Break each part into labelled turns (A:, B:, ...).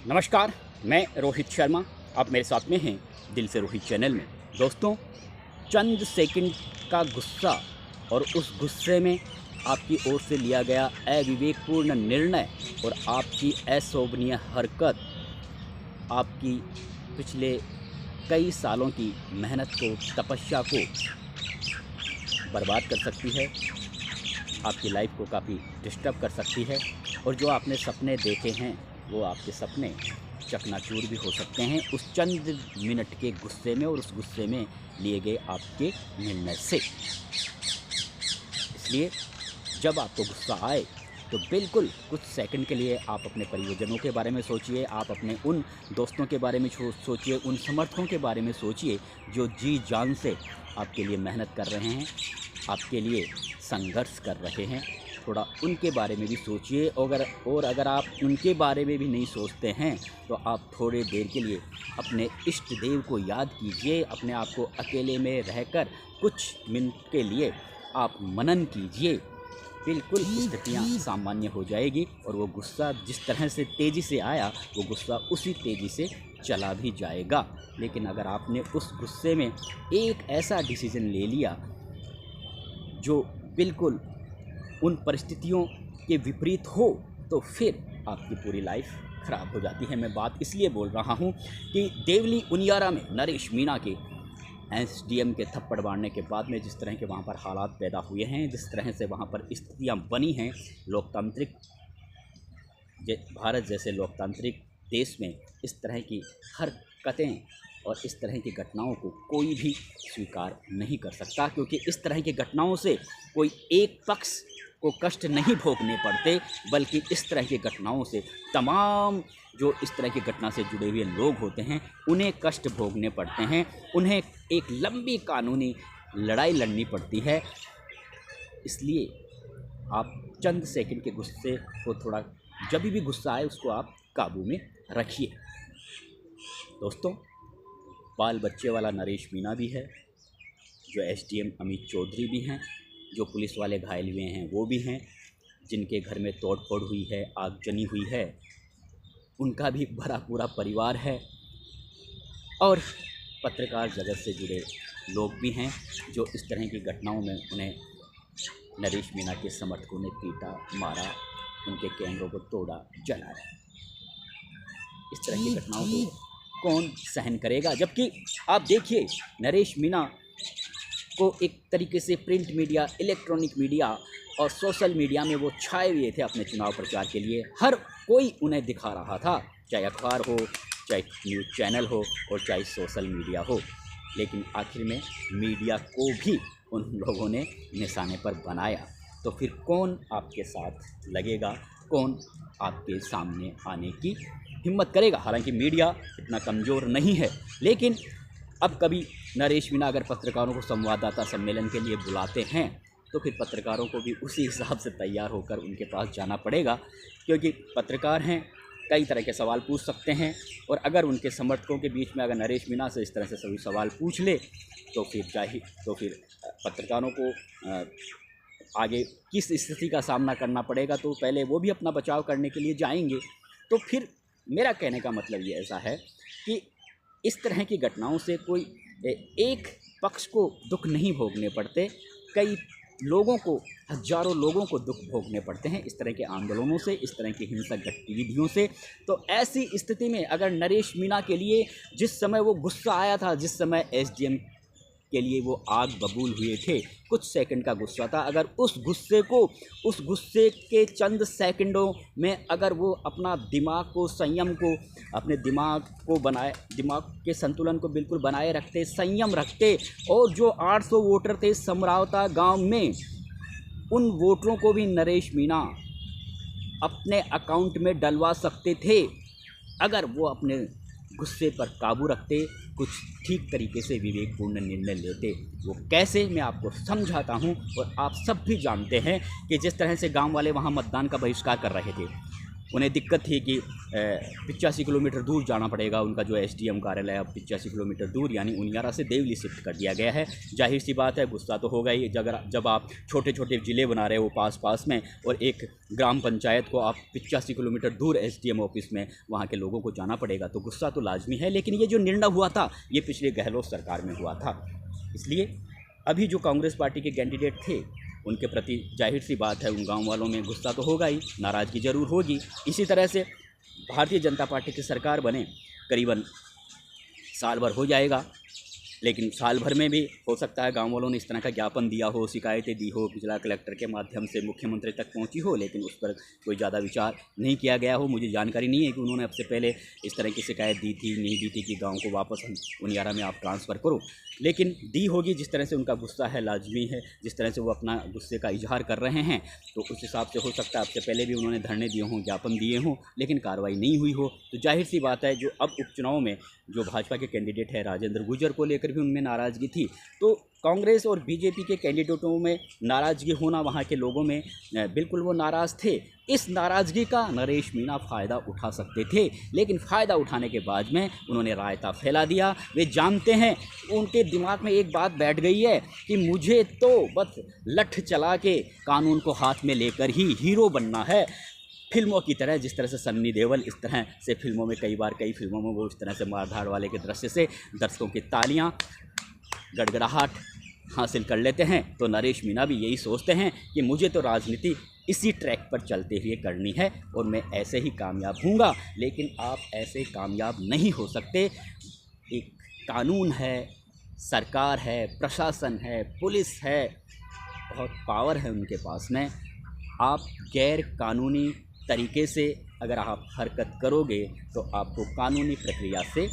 A: नमस्कार, मैं रोहित शर्मा। आप मेरे साथ में हैं दिल से रोहित चैनल में। दोस्तों, चंद सेकंड का गुस्सा और उस गुस्से में आपकी ओर से लिया गया अविवेकपूर्ण निर्णय और आपकी अशोभनीय हरकत आपकी पिछले कई सालों की मेहनत को, तपस्या को बर्बाद कर सकती है, आपकी लाइफ को काफ़ी डिस्टर्ब कर सकती है और जो आपने सपने देखे हैं वो आपके सपने चकनाचूर भी हो सकते हैं उस चंद मिनट के गुस्से में और उस गुस्से में लिए गए आपके निर्णय से। इसलिए जब आपको गुस्सा आए तो बिल्कुल कुछ सेकंड के लिए आप अपने परिजनों के बारे में सोचिए, आप अपने उन दोस्तों के बारे में सोचिए, उन समर्थकों के बारे में सोचिए जो जी जान से आपके लिए मेहनत कर रहे हैं, आपके लिए संघर्ष कर रहे हैं। थोड़ा उनके बारे में भी सोचिए। और अगर आप उनके बारे में भी नहीं सोचते हैं तो आप थोड़ी देर के लिए अपने इष्ट देव को याद कीजिए। अपने आप को अकेले में रहकर कुछ मिनट के लिए आप मनन कीजिए। बिल्कुल स्थितियाँ सामान्य हो जाएगी और वो गुस्सा जिस तरह से तेज़ी से आया वो गुस्सा उसी तेज़ी से चला भी जाएगा। लेकिन अगर आपने उस गुस्से में एक ऐसा डिसीज़न ले लिया जो बिल्कुल उन परिस्थितियों के विपरीत हो तो फिर आपकी पूरी लाइफ ख़राब हो जाती है। मैं बात इसलिए बोल रहा हूँ कि देवली उनियारा में नरेश मीणा के एसडीएम के थप्पड़ मारने के बाद में जिस तरह के वहाँ पर हालात पैदा हुए हैं, जिस तरह से वहाँ पर स्थितियाँ बनी हैं, लोकतांत्रिक भारत जैसे लोकतांत्रिक देश में इस तरह की हरकतें और इस तरह की घटनाओं को कोई भी स्वीकार नहीं कर सकता, क्योंकि इस तरह की घटनाओं से कोई एक पक्ष को कष्ट नहीं भोगने पड़ते, बल्कि इस तरह की घटनाओं से तमाम जो इस तरह की घटना से जुड़े हुए लोग होते हैं उन्हें कष्ट भोगने पड़ते हैं, उन्हें एक लंबी कानूनी लड़ाई लड़नी पड़ती है। इसलिए आप चंद सेकंड के गुस्से को थोड़ा, जब भी गुस्सा आए उसको आप काबू में रखिए। दोस्तों, बाल बच्चे वाला नरेश मीणा भी है, जो एसडीएम अमित चौधरी भी हैं, जो पुलिस वाले घायल हुए हैं वो भी हैं, जिनके घर में तोड़फोड़ हुई है, आगजनी हुई है, उनका भी भरा पूरा परिवार है, और पत्रकार जगत से जुड़े लोग भी हैं जो इस तरह की घटनाओं में उन्हें नरेश मीणा के समर्थकों ने पीटा, मारा, उनके कैमरों को तोड़ा, जलाया। इस तरह की घटनाओं को कौन सहन करेगा? जबकि आप देखिए, नरेश मीणा को एक तरीके से प्रिंट मीडिया, इलेक्ट्रॉनिक मीडिया और सोशल मीडिया में वो छाए हुए थे अपने चुनाव प्रचार के लिए। हर कोई उन्हें दिखा रहा था, चाहे अखबार हो, चाहे न्यूज़ चैनल हो और चाहे सोशल मीडिया हो। लेकिन आखिर में मीडिया को भी उन लोगों ने निशाने पर बनाया। तो फिर कौन आपके साथ लगेगा, कौन आपके सामने आने की हिम्मत करेगा? हालांकि मीडिया इतना कमज़ोर नहीं है, लेकिन अब कभी नरेश मीणा अगर पत्रकारों को संवाददाता सम्मेलन के लिए बुलाते हैं तो फिर पत्रकारों को भी उसी हिसाब से तैयार होकर उनके पास जाना पड़ेगा, क्योंकि पत्रकार हैं, कई तरह के सवाल पूछ सकते हैं। और अगर उनके समर्थकों के बीच में अगर नरेश मीणा से इस तरह से सभी सवाल पूछ ले तो फिर पत्रकारों को आगे किस स्थिति का सामना करना पड़ेगा, तो पहले वो भी अपना बचाव करने के लिए जाएंगे। तो फिर मेरा कहने का मतलब ये ऐसा है कि इस तरह की घटनाओं से कोई एक पक्ष को दुख नहीं भोगने पड़ते, कई लोगों को, हजारों लोगों को दुख भोगने पड़ते हैं इस तरह के आंदोलनों से, इस तरह की हिंसक गतिविधियों से। तो ऐसी स्थिति में अगर नरेश मीणा के लिए जिस समय वो गुस्सा आया था, जिस समय एसडीएम के लिए वो आग बबूल हुए थे, कुछ सेकंड का गुस्सा था, अगर उस गुस्से के चंद सेकंडों में अगर वो अपना दिमाग को, संयम को, अपने दिमाग के संतुलन को बिल्कुल बनाए रखते, संयम रखते, और जो 800 वोटर थे समरावता गांव में, उन वोटरों को भी नरेश मीणा अपने अकाउंट में डलवा सकते थे अगर वो अपने गुस्से पर काबू रखते, कुछ ठीक तरीके से विवेकपूर्ण निर्णय लेते। वो कैसे, मैं आपको समझाता हूँ। और आप सब भी जानते हैं कि जिस तरह से गांव वाले वहाँ मतदान का बहिष्कार कर रहे थे, उन्हें दिक्कत थी कि 85 किलोमीटर दूर जाना पड़ेगा। उनका जो एसडीएम कार्यालय अब 85 किलोमीटर दूर यानी उनियारा से देवली शिफ्ट कर दिया गया है। जाहिर सी बात है गुस्सा तो होगा ही, जब आप छोटे छोटे ज़िले बना रहे हो पास पास में और एक ग्राम पंचायत को आप 85 किलोमीटर दूर एसडीएम ऑफिस में वहाँ के लोगों को जाना पड़ेगा, तो गुस्सा तो लाजमी है। लेकिन ये जो निर्णय हुआ था ये पिछले गहलोत सरकार में हुआ था, इसलिए अभी जो कांग्रेस पार्टी के कैंडिडेट थे उनके प्रति जाहिर सी बात है उन गांव वालों में गुस्सा तो होगा ही, नाराज़गी ज़रूर होगी। इसी तरह से भारतीय जनता पार्टी की सरकार बने करीबन साल भर हो जाएगा, लेकिन साल भर में भी हो सकता है गांव वालों ने इस तरह का ज्ञापन दिया हो, शिकायतें दी हो, जिला कलेक्टर के माध्यम से मुख्यमंत्री तक पहुंची हो, लेकिन उस पर कोई ज़्यादा विचार नहीं किया गया हो। मुझे जानकारी नहीं है कि उन्होंने अब से पहले इस तरह की शिकायत दी थी नहीं दी थी कि गांव को वापस हम उनियारा में आप ट्रांसफ़र करो, लेकिन दी होगी। जिस तरह से उनका गुस्सा है लाजमी है, जिस तरह से वो अपना गुस्से का इजहार कर रहे हैं, तो उस हिसाब से हो सकता है अब से पहले भी उन्होंने धरने दिए हों, ज्ञापन दिए हों, लेकिन कार्रवाई नहीं हुई हो। तो जाहिर सी बात है जो अब उपचुनाव में जो भाजपा के कैंडिडेट है राजेंद्र गुर्जर को लेकर भी उनमें नाराज़गी थी, तो कांग्रेस और बीजेपी के कैंडिडेटों में नाराज़गी होना, वहाँ के लोगों में बिल्कुल वो नाराज़ थे। इस नाराज़गी का नरेश मीणा फ़ायदा उठा सकते थे, लेकिन फ़ायदा उठाने के बाद में उन्होंने रायता फैला दिया। वे जानते हैं, उनके दिमाग में एक बात बैठ गई है कि मुझे तो बस लठ चला के कानून को हाथ में लेकर ही हीरो बनना है। फिल्मों की तरह, जिस तरह से सन्नी देओल इस तरह से फिल्मों में कई फिल्मों में वो इस तरह से मारधाड़ वाले के दृश्य से दर्शकों की तालियां गड़गड़ाहट हासिल कर लेते हैं, तो नरेश मीणा भी यही सोचते हैं कि मुझे तो राजनीति इसी ट्रैक पर चलते हुए करनी है और मैं ऐसे ही कामयाब हूँगा। लेकिन आप ऐसे कामयाब नहीं हो सकते। एक कानून है, सरकार है, प्रशासन है, पुलिस है, बहुत पावर है उनके पास में। आप गैर कानूनी तरीके से अगर आप हरकत करोगे तो आपको कानूनी प्रक्रिया से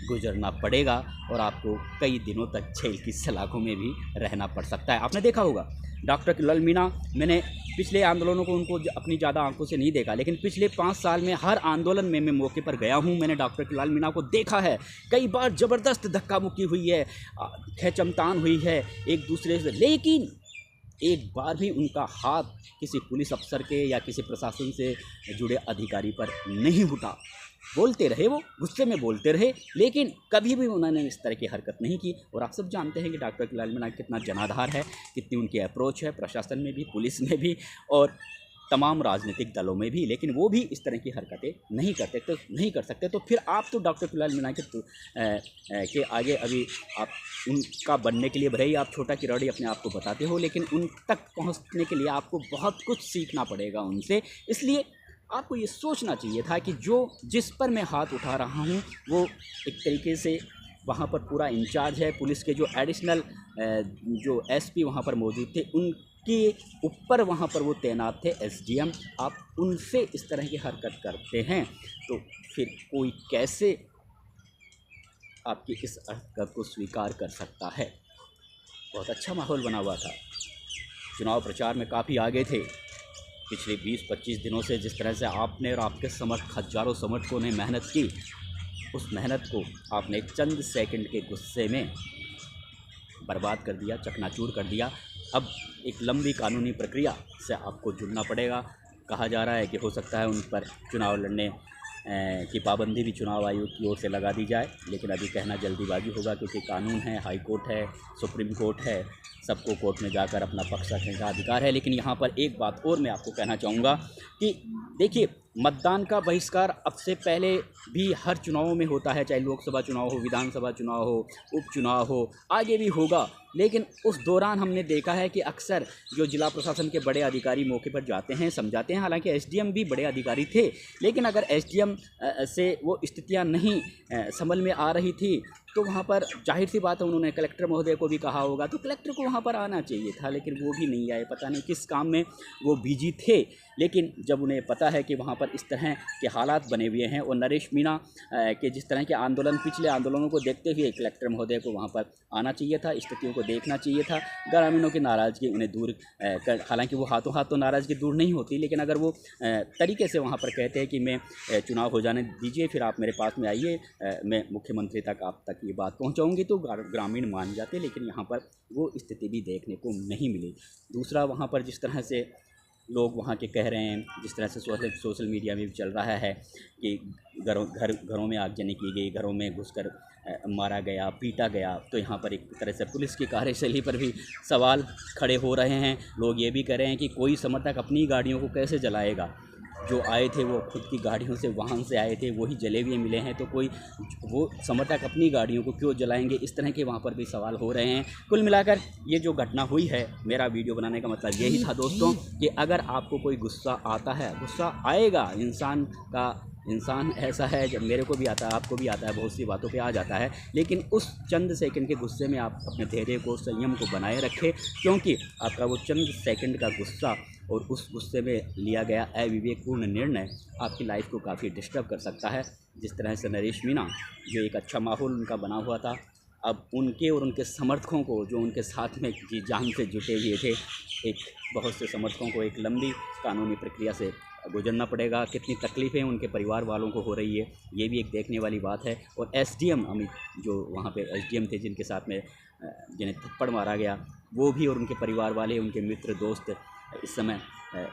A: गुजरना पड़ेगा और आपको कई दिनों तक जेल की सलाखों में भी रहना पड़ सकता है। आपने देखा होगा डॉक्टर लाल मीणा, मैंने पिछले आंदोलनों को उनको अपनी ज़्यादा आंखों से नहीं देखा, लेकिन पिछले 5 साल में हर आंदोलन में मैं मौके पर गया हूँ। मैंने डॉक्टर लाल मीणा को देखा है, कई बार ज़बरदस्त धक्का मुक्की हुई है, खींचतान हुई है एक दूसरे से, लेकिन एक बार भी उनका हाथ किसी पुलिस अफसर के या किसी प्रशासन से जुड़े अधिकारी पर नहीं उठा। बोलते रहे, वो गुस्से में बोलते रहे, लेकिन कभी भी उन्होंने इस तरह की हरकत नहीं की। और आप सब जानते हैं कि डॉक्टर लाल मीणा कितना जनाधार है, कितनी उनकी अप्रोच है प्रशासन में भी, पुलिस में भी और तमाम राजनीतिक दलों में भी, लेकिन वो भी इस तरह की हरकतें नहीं कर सकते। तो फिर आप तो डॉक्टर लाल मीणा के आगे अभी आप उनका बनने के लिए भले ही आप छोटा किराड़ी अपने आप को बताते हो, लेकिन उन तक पहुंचने के लिए आपको बहुत कुछ सीखना पड़ेगा उनसे। इसलिए आपको ये सोचना चाहिए था कि जिस पर मैं हाथ उठा रहा हूँ वो एक तरीके से वहाँ पर पूरा इंचार्ज है, पुलिस के जो एडिशनल जो एसपी वहाँ पर मौजूद थे उनके ऊपर वहाँ पर वो तैनात थे एसडीएम। आप उनसे इस तरह की हरकत करते हैं तो फिर कोई कैसे आपकी इस हरकत को स्वीकार कर सकता है। बहुत अच्छा माहौल बना हुआ था, चुनाव प्रचार में काफ़ी आगे थे। पिछले 20-25 दिनों से जिस तरह से आपने और आपके हजारों समर्थकों ने मेहनत की, उस मेहनत को आपने चंद सेकंड के गुस्से में बर्बाद कर दिया, चकनाचूर कर दिया। अब एक लंबी कानूनी प्रक्रिया से आपको जुड़ना पड़ेगा। कहा जा रहा है कि हो सकता है उन पर चुनाव लड़ने की पाबंदी भी चुनाव आयोग की ओर से लगा दी जाए, लेकिन अभी कहना जल्दीबाजी होगा क्योंकि कानून है, हाई कोर्ट है, सुप्रीम कोर्ट है, सबको कोर्ट में जाकर अपना पक्ष रखने का अधिकार है। लेकिन यहाँ पर एक बात और मैं आपको कहना चाहूँगा कि देखिए, मतदान का बहिष्कार अब से पहले भी हर चुनावों में होता है, चाहे लोकसभा चुनाव हो, विधानसभा चुनाव हो, उपचुनाव हो, आगे भी होगा। लेकिन उस दौरान हमने देखा है कि अक्सर जो जिला प्रशासन के बड़े अधिकारी मौके पर जाते हैं, समझाते हैं। हालांकि एसडीएम भी बड़े अधिकारी थे, लेकिन अगर एसडीएम से वो स्थितियां नहीं समझ में आ रही थी तो वहाँ पर जाहिर सी बात है उन्होंने कलेक्टर महोदय को भी कहा होगा, तो कलेक्टर को वहाँ पर आना चाहिए था, लेकिन वो भी नहीं आए। पता नहीं किस काम में वो बिजी थे। लेकिन जब उन्हें पता है कि वहाँ पर इस तरह के हालात बने हुए हैं और नरेश मीणा के जिस तरह के आंदोलन, पिछले आंदोलनों को देखते हुए कलेक्टर महोदय को वहाँ पर आना चाहिए था, स्थितियों को देखना चाहिए था। ग्रामीणों की नाराज़गी उन्हें दूर हालांकि वो हाथों हाथ तो नाराज़गी दूर नहीं होती, लेकिन अगर वो तरीके से वहाँ पर कहते हैं कि मैं चुनाव हो जाने दीजिए, फिर आप मेरे पास में आइए, मैं मुख्यमंत्री तक आप तक ये बात पहुँचाऊँगी, तो ग्रामीण मान जाते। लेकिन यहाँ पर वो स्थिति भी देखने को नहीं मिली। दूसरा, वहाँ पर जिस तरह से लोग वहाँ के कह रहे हैं, जिस तरह से सोशल मीडिया में भी चल रहा है कि घरों में आगजनी की गई, घरों में घुसकर मारा गया, पीटा गया। तो यहाँ पर एक तरह से पुलिस की कार्यशैली पर भी सवाल खड़े हो रहे हैं। लोग ये भी कह रहे हैं कि कोई समर्थक अपनी गाड़ियों को कैसे जलाएगा। जो आए थे वो खुद की गाड़ियों से, वाहन से आए थे, वही जले हुए मिले हैं, तो कोई वो समर्थक अपनी गाड़ियों को क्यों जलाएंगे। इस तरह के वहाँ पर भी सवाल हो रहे हैं। कुल मिलाकर ये जो घटना हुई है, मेरा वीडियो बनाने का मतलब यही था दोस्तों कि अगर आपको कोई गुस्सा आता है, गुस्सा आएगा, इंसान ऐसा है, जब मेरे को भी आता है, आपको भी आता है, बहुत सी बातों पे आ जाता है, लेकिन उस चंद सेकंड के गुस्से में आप अपने धैर्य को, संयम को बनाए रखें, क्योंकि आपका वो चंद सेकंड का गुस्सा और उस गुस्से में लिया गया अविवेकपूर्ण निर्णय आपकी लाइफ को काफ़ी डिस्टर्ब कर सकता है। जिस तरह से नरेश मीणा, जो एक अच्छा माहौल उनका बना हुआ था, अब उनके और उनके समर्थकों को, जो उनके साथ में जी जान से जुटे हुए थे, एक बहुत से समर्थकों को एक लंबी कानूनी प्रक्रिया से गुजरना पड़ेगा। कितनी तकलीफ़ें उनके परिवार वालों को हो रही है, ये भी एक देखने वाली बात है। और एसडीएम अमित, जो वहाँ पे एसडीएम थे, जिनके साथ में जिन्हें थप्पड़ मारा गया, वो भी और उनके परिवार वाले, उनके मित्र दोस्त इस समय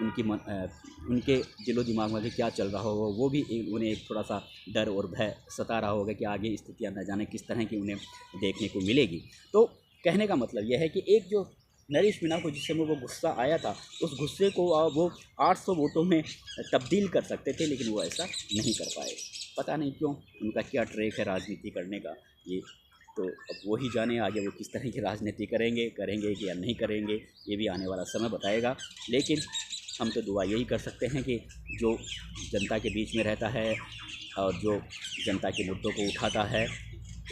A: उनके दिलो दिमाग में भी क्या चल रहा होगा, वो भी उन्हें एक थोड़ा सा डर और भय सता रहा होगा कि आगे स्थितियाँ न जाने किस तरह की उन्हें देखने को मिलेगी। तो कहने का मतलब यह है कि एक जो नरेश मीणा को जिस समय वो गुस्सा आया था, उस गुस्से को वो 800 वोटों में तब्दील कर सकते थे, लेकिन वो ऐसा नहीं कर पाए। पता नहीं क्यों, उनका क्या ट्रैक है राजनीति करने का, ये तो अब वो ही जाने आगे वो किस तरह की राजनीति करेंगे कि या नहीं करेंगे, ये भी आने वाला समय बताएगा। लेकिन हम तो दुआ यही कर सकते हैं कि जो जनता के बीच में रहता है और जो जनता के मुद्दों को उठाता है,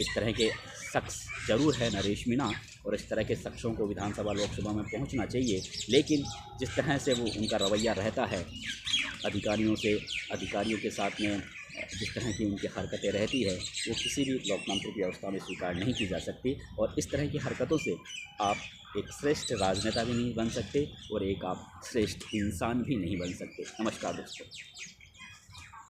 A: इस तरह के शख्स ज़रूर है नरेश मीणा, और इस तरह के शख्सों को विधानसभा लोकसभा में पहुंचना चाहिए। लेकिन जिस तरह से वो उनका रवैया रहता है अधिकारियों के साथ में, जिस तरह की उनकी हरकतें रहती है, वो किसी भी लोकतांत्रिक व्यवस्था में स्वीकार नहीं की जा सकती। और इस तरह की हरकतों से आप एक श्रेष्ठ राजनेता भी नहीं बन सकते और एक आप श्रेष्ठ इंसान भी नहीं बन सकते। नमस्कार दोस्तों।